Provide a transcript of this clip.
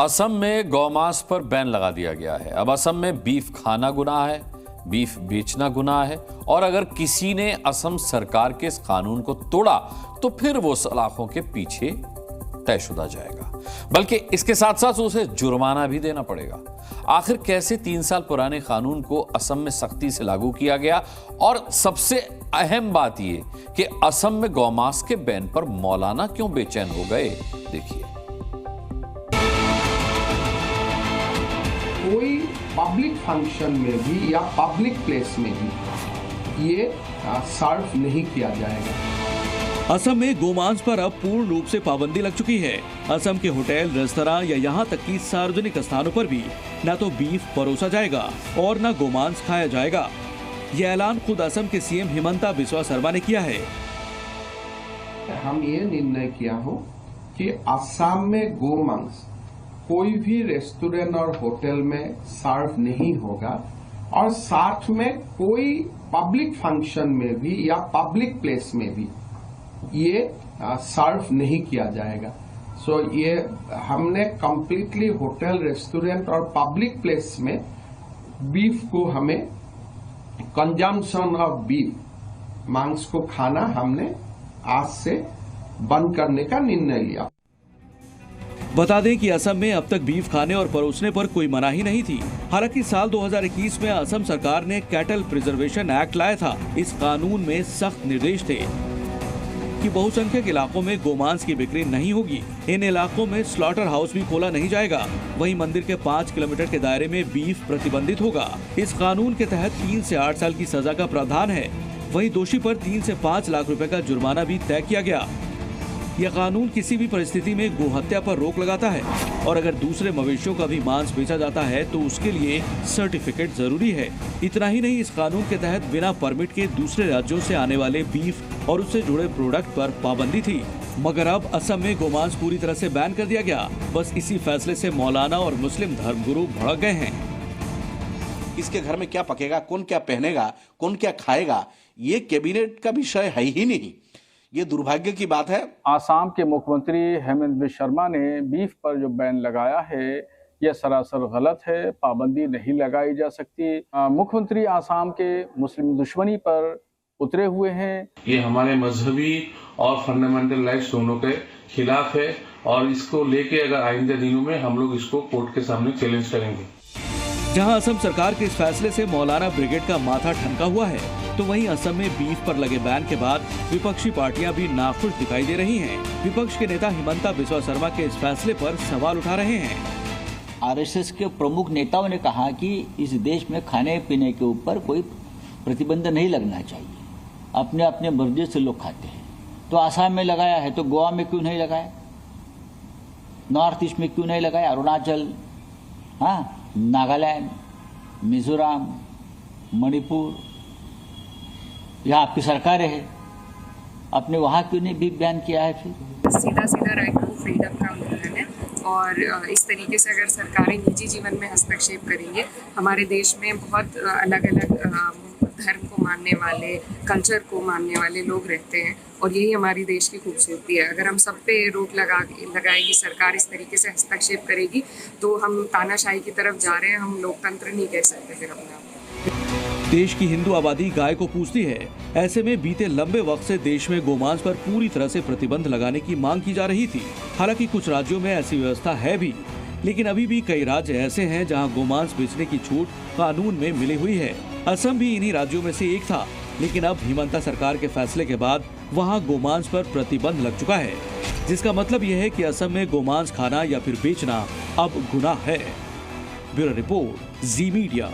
असम में गौमांस पर बैन लगा दिया गया है। अब असम में बीफ खाना गुनाह है, बीफ बेचना गुनाह है और अगर किसी ने असम सरकार के इस कानून को तोड़ा तो फिर वो सलाखों के पीछे तयशुदा जाएगा, बल्कि इसके साथ साथ उसे जुर्माना भी देना पड़ेगा। आखिर कैसे 3 साल पुराने कानून को असम में सख्ती से लागू किया गया और सबसे अहम बात यह कि असम में गौमांस के बैन पर मौलाना क्यों बेचैन हो गए, देखिए। कोई पब्लिक फंक्शन में भी या पब्लिक प्लेस में भी ये सर्व नहीं किया जाएगा। असम में गोमांस पर अब पूर्ण रूप से पाबंदी लग चुकी है। असम के होटल, रेस्तरां या यहाँ तक कि सार्वजनिक स्थानों पर भी न तो बीफ परोसा जाएगा और न गोमांस खाया जाएगा। यह ऐलान खुद असम के सीएम हिमंता बिस्वा शर्मा ने किया है। हम ये निर्णय किया हो कि असम में गोमांस कोई भी रेस्टोरेंट और होटल में सर्व नहीं होगा और साथ में कोई पब्लिक फंक्शन में भी या पब्लिक प्लेस में भी ये सर्व नहीं किया जाएगा। सो ये हमने कंप्लीटली होटल, रेस्टोरेंट और पब्लिक प्लेस में बीफ को हमें कंजम्पशन ऑफ बीफ, मांस को खाना हमने आज से बंद करने का निर्णय लिया। बता दें कि असम में अब तक बीफ खाने और परोसने पर कोई मनाही नहीं थी। हालांकि साल 2021 में असम सरकार ने कैटल प्रिजर्वेशन एक्ट लाया था। इस कानून में सख्त निर्देश थे कि बहुसंख्यक इलाकों में गोमांस की बिक्री नहीं होगी। इन इलाकों में स्लॉटर हाउस भी खोला नहीं जाएगा। वहीं मंदिर के 5 किलोमीटर के दायरे में बीफ प्रतिबंधित होगा। इस कानून के तहत 3 से 8 साल की सजा का प्रावधान है। वहीं दोषी पर 3 से 5 लाख रुपए का जुर्माना भी तय किया गया। यह कानून किसी भी परिस्थिति में गोहत्या पर रोक लगाता है और अगर दूसरे मवेशियों का भी मांस बेचा जाता है तो उसके लिए सर्टिफिकेट जरूरी है। इतना ही नहीं, इस कानून के तहत बिना परमिट के दूसरे राज्यों से आने वाले बीफ और उससे जुड़े प्रोडक्ट पर पाबंदी थी। मगर अब असम में गोमांस पूरी तरह से बैन कर दिया गया। बस इसी फैसले से मौलाना और मुस्लिम धर्मगुरु भड़क गए हैं। किसके घर में क्या पकेगा, कौन क्या पहनेगा, कौन क्या खाएगा, ये कैबिनेट का विषय है ही नहीं। ये दुर्भाग्य की बात है। आसाम के मुख्यमंत्री हेमंत बिस्वा शर्मा ने बीफ पर जो बैन लगाया है यह सरासर गलत है। पाबंदी नहीं लगाई जा सकती। मुख्यमंत्री आसाम के मुस्लिम दुश्मनी पर उतरे हुए हैं। ये हमारे मजहबी और फंडामेंटल राइट्स दोनों के खिलाफ है और इसको लेके अगर आइंदा दिनों में हम लोग इसको कोर्ट के सामने चैलेंज करेंगे। जहां असम सरकार के इस फैसले से मौलाना ब्रिगेड का माथा ठनका हुआ है, तो वहीं असम में बीफ पर लगे बैन के बाद विपक्षी पार्टियां भी नाखुश दिखाई दे रही हैं। विपक्ष के नेता हिमंता बिस्वा शर्मा के इस फैसले पर सवाल उठा रहे हैं। आरएसएस के प्रमुख नेताओं ने कहा कि इस देश में खाने पीने के ऊपर कोई प्रतिबंध नहीं लगना चाहिए। अपने अपने मर्जी से लोग खाते हैं। तो आसाम में लगाया है तो गोवा में क्यों नहीं लगाया, नॉर्थ ईस्ट में क्यों नहीं लगाया, अरुणाचल, हाँ, नागालैंड, मिजोरम, मणिपुर, यहाँ आपकी सरकार है, आपने वहाँ क्यों नहीं बीफ बैन किया है? फिर सीधा सीधा राइट टू फ्रीडम का उल्लंघन है और इस तरीके से अगर सरकारें निजी जीवन में हस्तक्षेप करेंगे, हमारे देश में बहुत अलग अलग धर्म को मानने वाले, कल्चर को मानने वाले लोग रहते हैं और यही हमारी देश की खूबसूरती है। अगर हम सब पे रोक लगाएगी सरकार, इस तरीके से हस्तक्षेप करेगी तो हम तानाशाही की तरफ जा रहे हैं। हम लोकतंत्र नहीं कह सकते फिर अपने आप। देश की हिंदू आबादी गाय को पूजती है। ऐसे में बीते लंबे वक्त से देश में गोमांस पर पूरी तरह से प्रतिबंध लगाने की मांग की जा रही थी। हालांकि कुछ राज्यों में ऐसी व्यवस्था है भी, लेकिन अभी भी कई राज्य ऐसे हैं जहां गोमांस बेचने की छूट कानून में मिली हुई है। असम भी इन्हीं राज्यों में से एक था, लेकिन अब हिमंता सरकार के फैसले के बाद वहां गोमांस पर प्रतिबंध लग चुका है, जिसका मतलब यह है कि असम में गोमांस खाना या फिर बेचना अब गुनाह है। ब्यूरो रिपोर्ट, जी मीडिया।